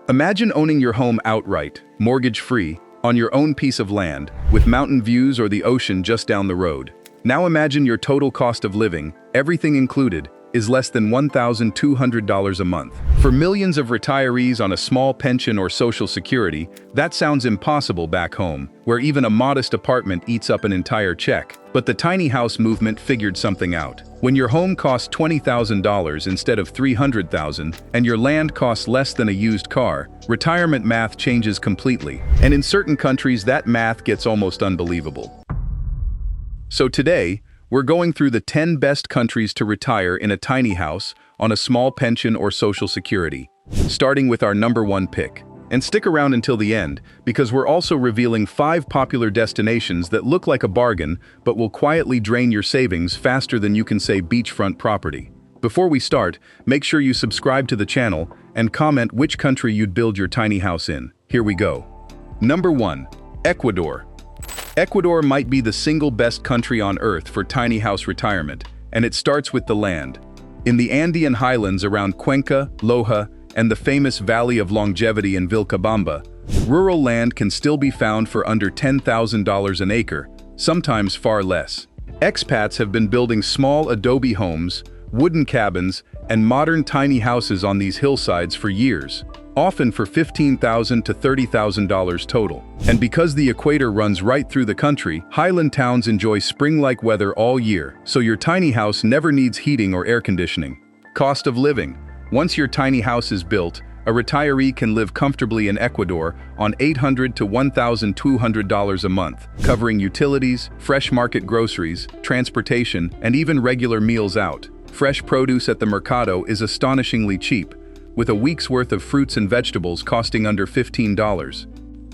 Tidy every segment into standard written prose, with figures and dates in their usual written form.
Imagine owning your home outright, mortgage-free, on your own piece of land, with mountain views or the ocean just down the road. Now imagine your total cost of living, everything included, is less than $1,200 a month. For millions of retirees on a small pension or Social Security, that sounds impossible back home, where even a modest apartment eats up an entire check. But the tiny house movement figured something out. When your home costs $20,000 instead of $300,000, and your land costs less than a used car, retirement math changes completely. And in certain countries, that math gets almost unbelievable. So today, we're going through the 10 best countries to retire in a tiny house on a small pension or Social Security, starting with our number 1 pick. And stick around until the end, because we're also revealing 5 popular destinations that look like a bargain, but will quietly drain your savings faster than you can say beachfront property. Before we start, make sure you subscribe to the channel and comment which country you'd build your tiny house in. Here we go. Number 1. Ecuador. Ecuador might be the single best country on earth for tiny house retirement, and it starts with the land. In the Andean highlands around Cuenca, Loja, and the famous Valley of Longevity in Vilcabamba, rural land can still be found for under $10,000 an acre, sometimes far less. Expats have been building small adobe homes, wooden cabins, and modern tiny houses on these hillsides for years, often for $15,000 to $30,000 total. And because the equator runs right through the country, highland towns enjoy spring-like weather all year, so your tiny house never needs heating or air conditioning. Cost of living. Once your tiny house is built, a retiree can live comfortably in Ecuador on $800 to $1,200 a month, covering utilities, fresh market groceries, transportation, and even regular meals out. Fresh produce at the mercado is astonishingly cheap, with a week's worth of fruits and vegetables costing under $15.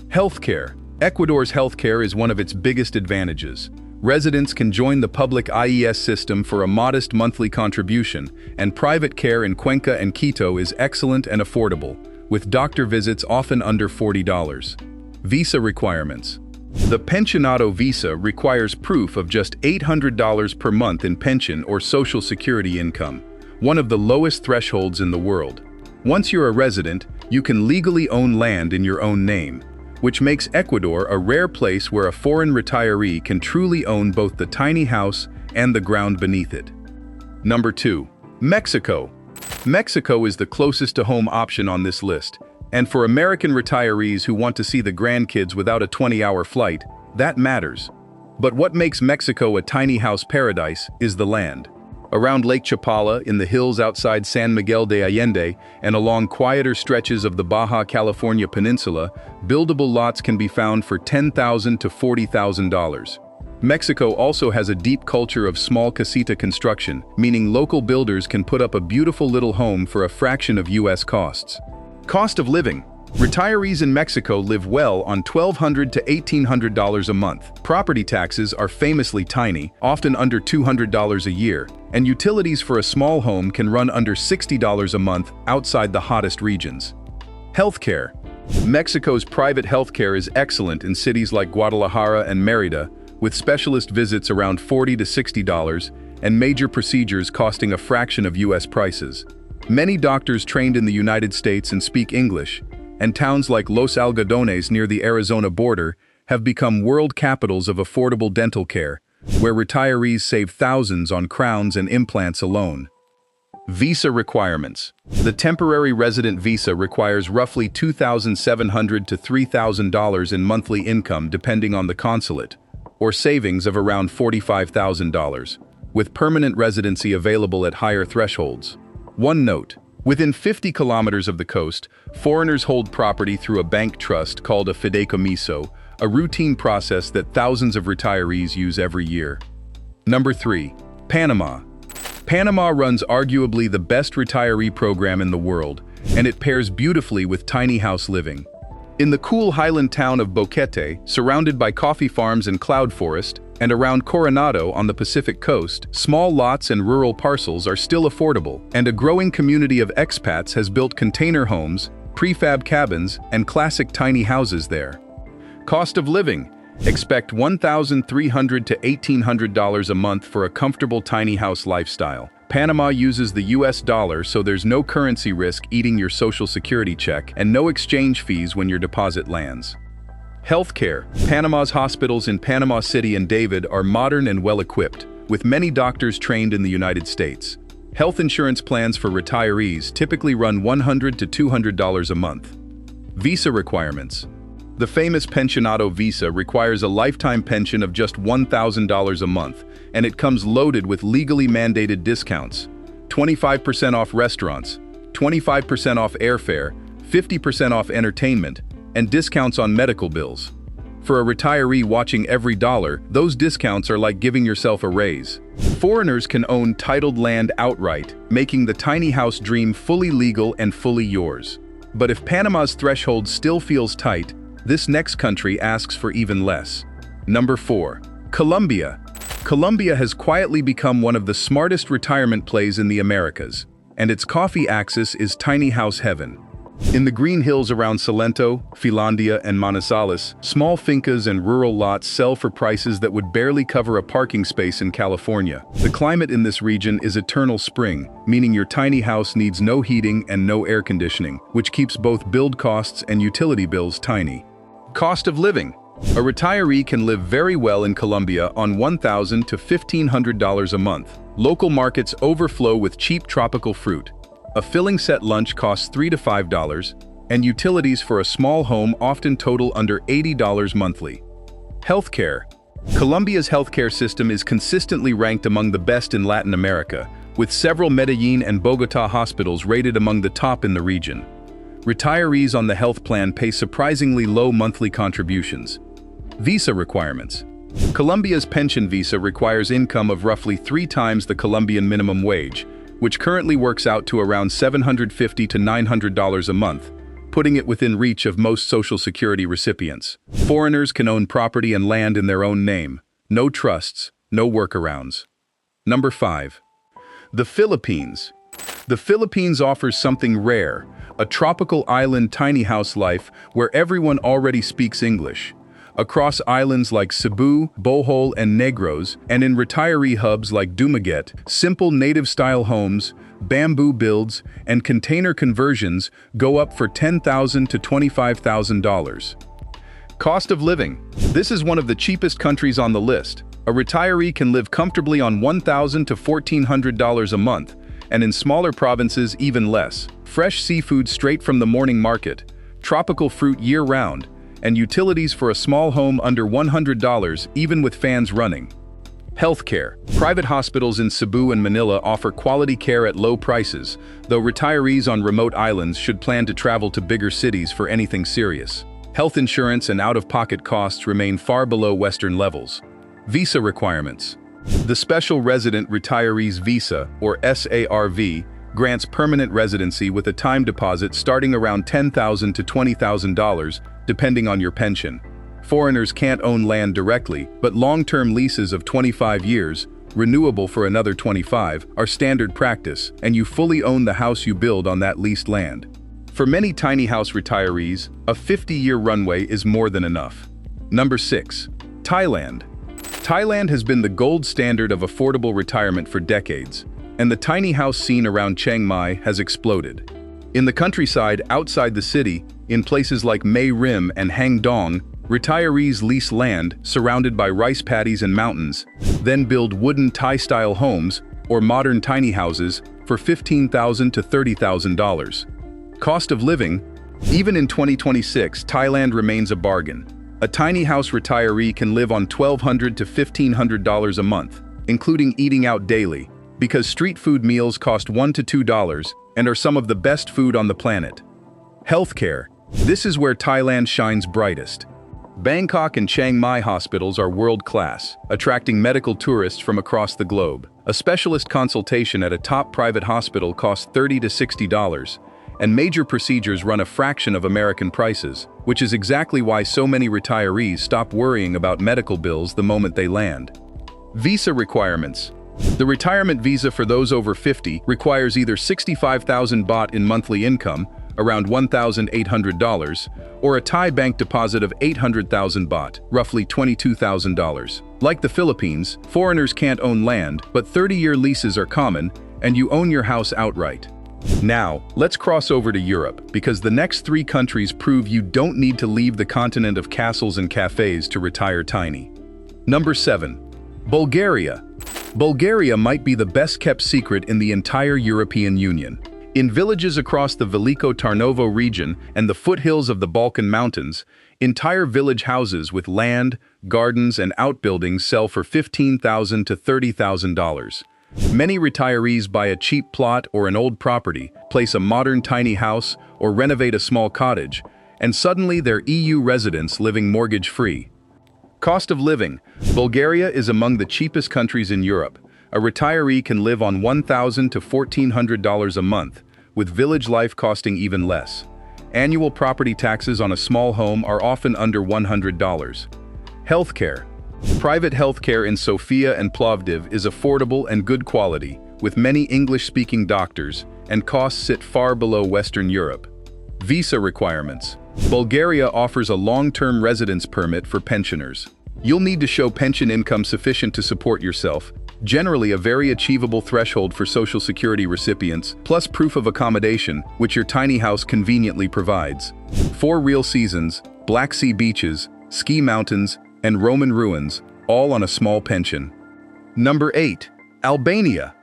Healthcare. Ecuador's healthcare is one of its biggest advantages. Residents can join the public IES system for a modest monthly contribution, and private care in Cuenca and Quito is excellent and affordable, with doctor visits often under $40. Visa requirements. The pensionado visa requires proof of just $800 per month in pension or Social Security income, one of the lowest thresholds in the world. Once you're a resident, you can legally own land in your own name, which makes Ecuador a rare place where a foreign retiree can truly own both the tiny house and the ground beneath it. Number 2. Mexico. Mexico is the closest to home option on this list, and for American retirees who want to see the grandkids without a 20-hour flight, that matters. But what makes Mexico a tiny house paradise is the land. Around Lake Chapala, in the hills outside San Miguel de Allende, and along quieter stretches of the Baja California Peninsula, buildable lots can be found for $10,000 to $40,000. Mexico also has a deep culture of small casita construction, meaning local builders can put up a beautiful little home for a fraction of U.S. costs. Cost of living. Retirees in Mexico live well on $1,200 to $1,800 a month. Property taxes are famously tiny, often under $200 a year, and utilities for a small home can run under $60 a month outside the hottest regions. Healthcare. Mexico's private healthcare is excellent in cities like Guadalajara and Mérida, with specialist visits around $40 to $60 and major procedures costing a fraction of U.S. prices. Many doctors trained in the United States and speak English, and towns like Los Algodones near the Arizona border have become world capitals of affordable dental care, where retirees save thousands on crowns and implants alone. Visa requirements. The temporary resident visa requires roughly $2,700 to $3,000 in monthly income depending on the consulate, or savings of around $45,000, with permanent residency available at higher thresholds. One note. Within 50 kilometers of the coast, foreigners hold property through a bank trust called a fideicomiso, a routine process that thousands of retirees use every year. Number 3. Panama. Panama runs arguably the best retiree program in the world, and it pairs beautifully with tiny house living. In the cool highland town of Boquete, surrounded by coffee farms and cloud forest, and around Coronado on the Pacific coast, small lots and rural parcels are still affordable, and a growing community of expats has built container homes, prefab cabins, and classic tiny houses there. Cost of living. Expect $1,300 to $1,800 a month for a comfortable tiny house lifestyle. Panama uses the US dollar, so there's no currency risk eating your social security check and no exchange fees when your deposit lands. Healthcare. Panama's hospitals in Panama City and David are modern and well-equipped, with many doctors trained in the United States. Health insurance plans for retirees typically run $100 to $200 a month. Visa requirements. The famous Pensionado visa requires a lifetime pension of just $1,000 a month, and it comes loaded with legally mandated discounts: 25% off restaurants, 25% off airfare, 50% off entertainment, and discounts on medical bills. For a retiree watching every dollar, those discounts are like giving yourself a raise. Foreigners can own titled land outright, making the tiny house dream fully legal and fully yours. But if Panama's threshold still feels tight, this next country asks for even less. Number 4. Colombia. Colombia has quietly become one of the smartest retirement plays in the Americas, and its coffee axis is tiny house heaven. In the green hills around Salento, Finlandia, and Manizales, small fincas and rural lots sell for prices that would barely cover a parking space in California. The climate in this region is eternal spring, meaning your tiny house needs no heating and no air conditioning, which keeps both build costs and utility bills tiny. Cost of living. A retiree can live very well in Colombia on $1,000 to $1,500 a month. Local markets overflow with cheap tropical fruit. A filling set lunch costs $3 to $5, and utilities for a small home often total under $80 monthly. Healthcare. Colombia's healthcare system is consistently ranked among the best in Latin America, with several Medellin and Bogotá hospitals rated among the top in the region. Retirees on the health plan pay surprisingly low monthly contributions. Visa requirements. Colombia's pension visa requires income of roughly 3 times the Colombian minimum wage, which currently works out to around $750 to $900 a month, putting it within reach of most Social Security recipients. Foreigners can own property and land in their own name. No trusts, no workarounds. Number 5. The Philippines. The Philippines offers something rare: a tropical island tiny house life where everyone already speaks English. Across islands like Cebu, Bohol, and Negros, and in retiree hubs like Dumaguete, simple native-style homes, bamboo builds, and container conversions go up for $10,000 to $25,000. Cost of living. This is one of the cheapest countries on the list. A retiree can live comfortably on $1,000 to $1,400 a month, and in smaller provinces even less. Fresh seafood straight from the morning market, tropical fruit year-round, and utilities for a small home under $100 even with fans running. Healthcare. Private hospitals in Cebu and Manila offer quality care at low prices, though retirees on remote islands should plan to travel to bigger cities for anything serious. Health insurance and out-of-pocket costs remain far below Western levels. Visa requirements. The Special Resident Retirees Visa, or SARV, grants permanent residency with a time deposit starting around $10,000 to $20,000, depending on your pension. Foreigners can't own land directly, but long-term leases of 25 years, renewable for another 25, are standard practice, and you fully own the house you build on that leased land. For many tiny house retirees, a 50-year runway is more than enough. Number 6. Thailand. Thailand has been the gold standard of affordable retirement for decades, and the tiny house scene around Chiang Mai has exploded. In the countryside outside the city, in places like Mae Rim and Hang Dong, retirees lease land surrounded by rice paddies and mountains, then build wooden Thai-style homes or modern tiny houses for $15,000 to $30,000. Cost of living. Even in 2026, Thailand remains a bargain. A tiny house retiree can live on $1,200 to $1,500 a month, including eating out daily, because street food meals cost $1 to $2 and are some of the best food on the planet. Healthcare. This is where Thailand shines brightest. Bangkok and Chiang Mai hospitals are world-class, attracting medical tourists from across the globe. A specialist consultation at a top private hospital costs $30 to $60, and major procedures run a fraction of American prices, which is exactly why so many retirees stop worrying about medical bills the moment they land. Visa requirements. The retirement visa for those over 50 requires either 65,000 baht in monthly income, around $1,800, or a Thai bank deposit of 800,000 baht, roughly $22,000. Like the Philippines, foreigners can't own land, but 30-year leases are common, and you own your house outright. Now, let's cross over to Europe, because the next 3 countries prove you don't need to leave the continent of castles and cafes to retire tiny. Number 7. Bulgaria. Bulgaria might be the best-kept secret in the entire European Union. In villages across the Veliko Tarnovo region and the foothills of the Balkan Mountains, entire village houses with land, gardens, and outbuildings sell for $15,000 to $30,000. Many retirees buy a cheap plot or an old property, place a modern tiny house, or renovate a small cottage, and suddenly they're EU residents living mortgage-free. Cost of living. Bulgaria is among the cheapest countries in Europe. A retiree can live on $1,000 to $1,400 a month, with village life costing even less. Annual property taxes on a small home are often under $100. Healthcare. Private healthcare in Sofia and Plovdiv is affordable and good quality, with many English-speaking doctors, and costs sit far below Western Europe. Visa requirements. Bulgaria offers a long-term residence permit for pensioners. You'll need to show pension income sufficient to support yourself, generally a very achievable threshold for Social Security recipients, plus proof of accommodation, which your tiny house conveniently provides. 4 real seasons, Black Sea beaches, ski mountains, and Roman ruins, all on a small pension. Number 8. Albania.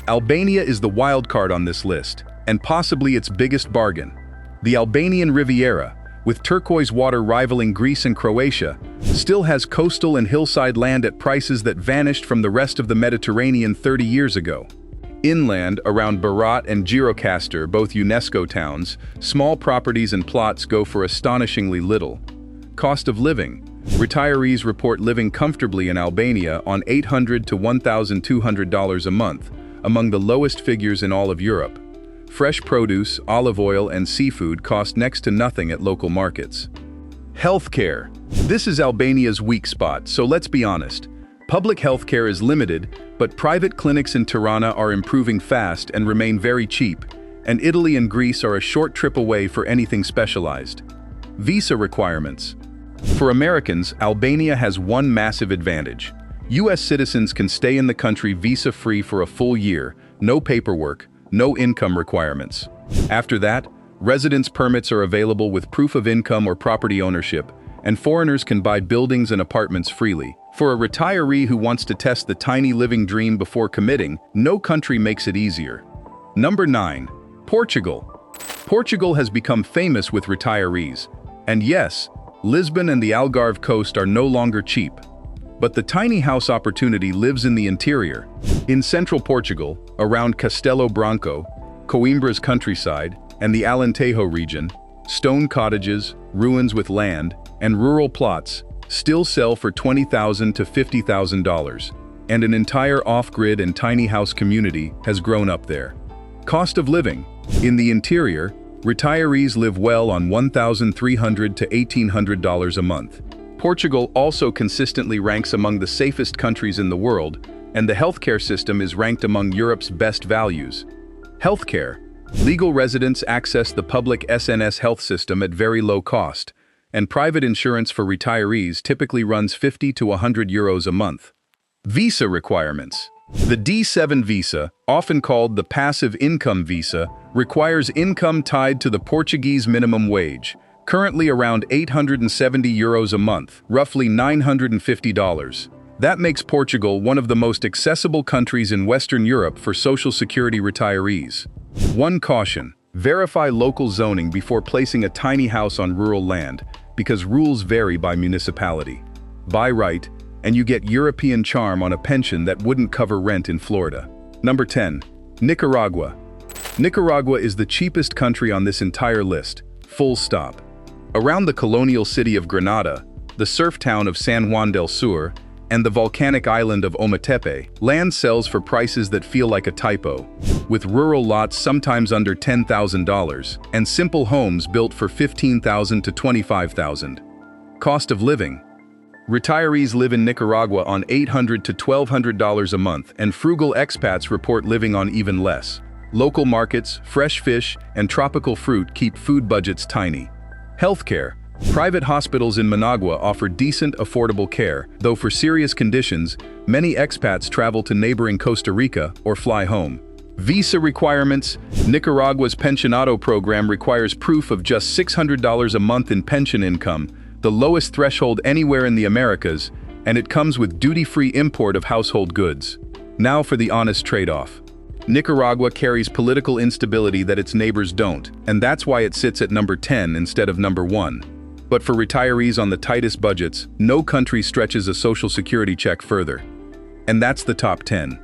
Albania is the wild card on this list, and possibly its biggest bargain. The Albanian Riviera, with turquoise water rivaling Greece and Croatia, still has coastal and hillside land at prices that vanished from the rest of the Mediterranean 30 years ago. Inland, around Berat and Gjirokastër, both UNESCO towns, small properties and plots go for astonishingly little. Cost of living. Retirees report living comfortably in Albania on $800 to $1,200 a month, among the lowest figures in all of Europe. Fresh produce, olive oil, and seafood cost next to nothing at local markets. Healthcare. This is Albania's weak spot, so let's be honest. Public healthcare is limited, but private clinics in Tirana are improving fast and remain very cheap, and Italy and Greece are a short trip away for anything specialized. Visa requirements. For Americans, Albania has one massive advantage. U.S. citizens can stay in the country visa-free for a full year, no paperwork, no income requirements. After that, residence permits are available with proof of income or property ownership, and foreigners can buy buildings and apartments freely. For a retiree who wants to test the tiny living dream before committing, no country makes it easier. Number 9. Portugal. Portugal has become famous with retirees. And yes, Lisbon and the Algarve coast are no longer cheap. But the tiny house opportunity lives in the interior. In central Portugal, around Castelo Branco, Coimbra's countryside, and the Alentejo region, stone cottages, ruins with land, and rural plots still sell for $20,000 to $50,000, and an entire off-grid and tiny house community has grown up there. Cost of living. In the interior, retirees live well on $1,300 to $1,800 a month. Portugal also consistently ranks among the safest countries in the world, and the healthcare system is ranked among Europe's best values. Healthcare. Legal residents access the public SNS health system at very low cost, and private insurance for retirees typically runs 50 to 100 euros a month. Visa requirements. The D7 visa, often called the passive income visa, requires income tied to the Portuguese minimum wage, currently around 870 euros a month, roughly $950. That makes Portugal one of the most accessible countries in Western Europe for Social Security retirees. One caution: verify local zoning before placing a tiny house on rural land, because rules vary by municipality. Buy right, and you get European charm on a pension that wouldn't cover rent in Florida. Number 10. Nicaragua. Nicaragua is the cheapest country on this entire list, full stop. Around the colonial city of Granada, the surf town of San Juan del Sur, and the volcanic island of Ometepe, land sells for prices that feel like a typo, with rural lots sometimes under $10,000, and simple homes built for $15,000 to $25,000. Cost of living. Retirees live in Nicaragua on $800 to $1,200 a month, and frugal expats report living on even less. Local markets, fresh fish, and tropical fruit keep food budgets tiny. Healthcare. Private hospitals in Managua offer decent, affordable care, though for serious conditions, many expats travel to neighboring Costa Rica or fly home. Visa requirements. Nicaragua's pensionado program requires proof of just $600 a month in pension income, the lowest threshold anywhere in the Americas, and it comes with duty-free import of household goods. Now for the honest trade-off. Nicaragua carries political instability that its neighbors don't, and that's why it sits at number 10 instead of number 1. But for retirees on the tightest budgets, no country stretches a social security check further. And that's the top 10.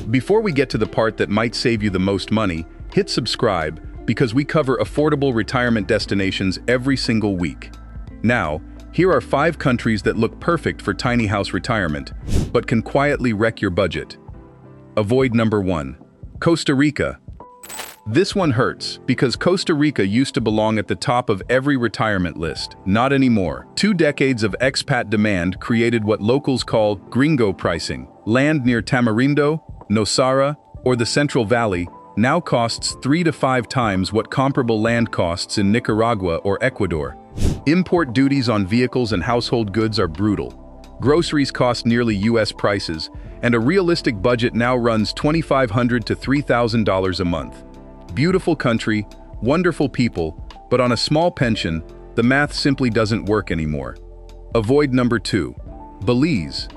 Before we get to the part that might save you the most money, hit subscribe because we cover affordable retirement destinations every single week. Now, here are 5 countries that look perfect for tiny house retirement, but can quietly wreck your budget. Avoid number 1. Costa Rica. This one hurts because Costa Rica used to belong at the top of every retirement list. Not anymore. 2 decades of expat demand created what locals call gringo pricing. Land near Tamarindo, Nosara, or the Central Valley now costs 3 to 5 times what comparable land costs in Nicaragua or Ecuador. Import duties on vehicles and household goods are brutal. Groceries cost nearly US prices, and a realistic budget now runs $2,500 to $3,000 a month. Beautiful country, wonderful people, but on a small pension, the math simply doesn't work anymore. Avoid number 2. Belize.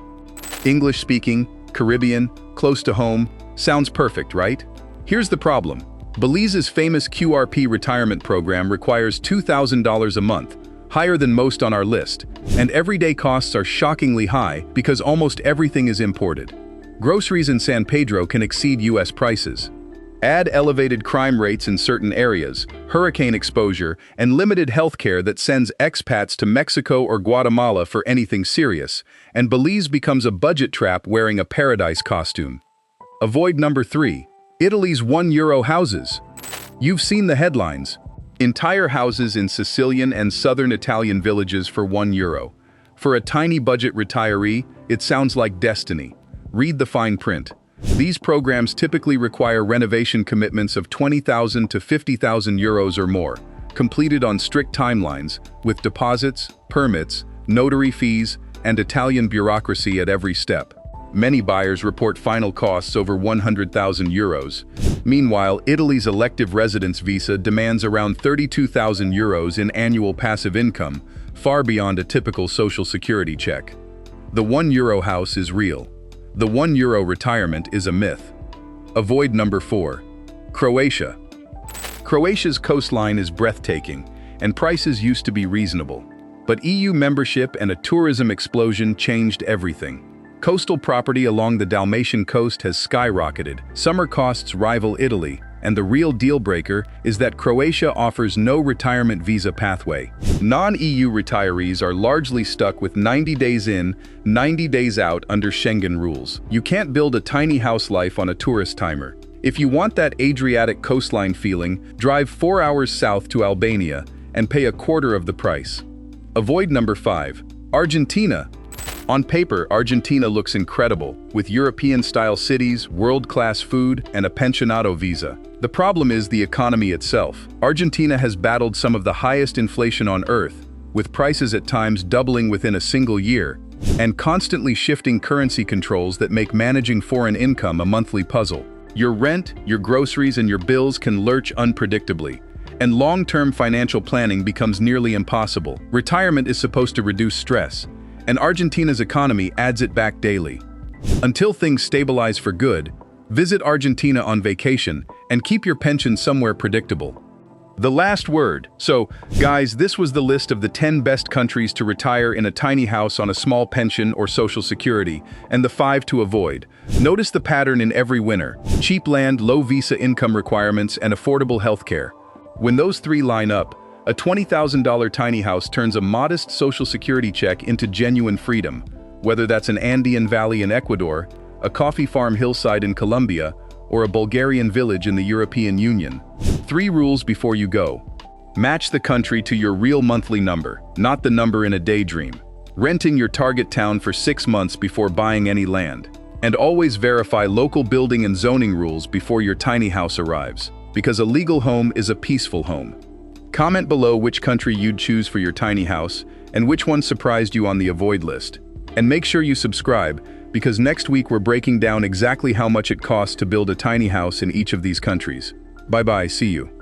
English-speaking, Caribbean, close to home, sounds perfect, right? Here's the problem. Belize's famous QRP retirement program requires $2,000 a month, higher than most on our list, and everyday costs are shockingly high because almost everything is imported. Groceries in San Pedro can exceed US prices. Add elevated crime rates in certain areas, hurricane exposure, and limited healthcare that sends expats to Mexico or Guatemala for anything serious, and Belize becomes a budget trap wearing a paradise costume. Avoid number 3. Italy's €1 houses. You've seen the headlines. Entire houses in Sicilian and southern Italian villages for €1. For a tiny budget retiree, it sounds like destiny. Read the fine print. These programs typically require renovation commitments of €20,000 to €50,000 or more, completed on strict timelines, with deposits, permits, notary fees, and Italian bureaucracy at every step. Many buyers report final costs over €100,000. Meanwhile, Italy's elective residence visa demands around €32,000 in annual passive income, far beyond a typical social security check. The €1 house is real. The €1 retirement is a myth. Avoid number 4. Croatia. Croatia's coastline is breathtaking, and prices used to be reasonable. But EU membership and a tourism explosion changed everything. Coastal property along the Dalmatian coast has skyrocketed. Summer costs rival Italy, and the real deal-breaker is that Croatia offers no retirement visa pathway. Non-EU retirees are largely stuck with 90 days in, 90 days out under Schengen rules. You can't build a tiny house life on a tourist timer. If you want that Adriatic coastline feeling, drive 4 hours south to Albania and pay a quarter of the price. Avoid number 5. Argentina. On paper, Argentina looks incredible, with European-style cities, world-class food, and a pensionado visa. The problem is the economy itself. Argentina has battled some of the highest inflation on Earth, with prices at times doubling within a single year, and constantly shifting currency controls that make managing foreign income a monthly puzzle. Your rent, your groceries, and your bills can lurch unpredictably, and long-term financial planning becomes nearly impossible. Retirement is supposed to reduce stress, and Argentina's economy adds it back daily. Until things stabilize for good, visit Argentina on vacation and keep your pension somewhere predictable. The last word. So, guys, this was the list of the 10 best countries to retire in a tiny house on a small pension or social security, and the 5 to avoid. Notice the pattern in every winner: cheap land, low visa income requirements, and affordable healthcare. When those 3 line up, a $20,000 tiny house turns a modest social security check into genuine freedom, whether that's an Andean valley in Ecuador, a coffee farm hillside in Colombia, or a Bulgarian village in the European Union. 3 rules before you go. Match the country to your real monthly number, not the number in a daydream. Renting your target town for 6 months before buying any land. And always verify local building and zoning rules before your tiny house arrives, because a legal home is a peaceful home. Comment below which country you'd choose for your tiny house and which one surprised you on the avoid list. And make sure you subscribe, because next week we're breaking down exactly how much it costs to build a tiny house in each of these countries. Bye-bye, see you.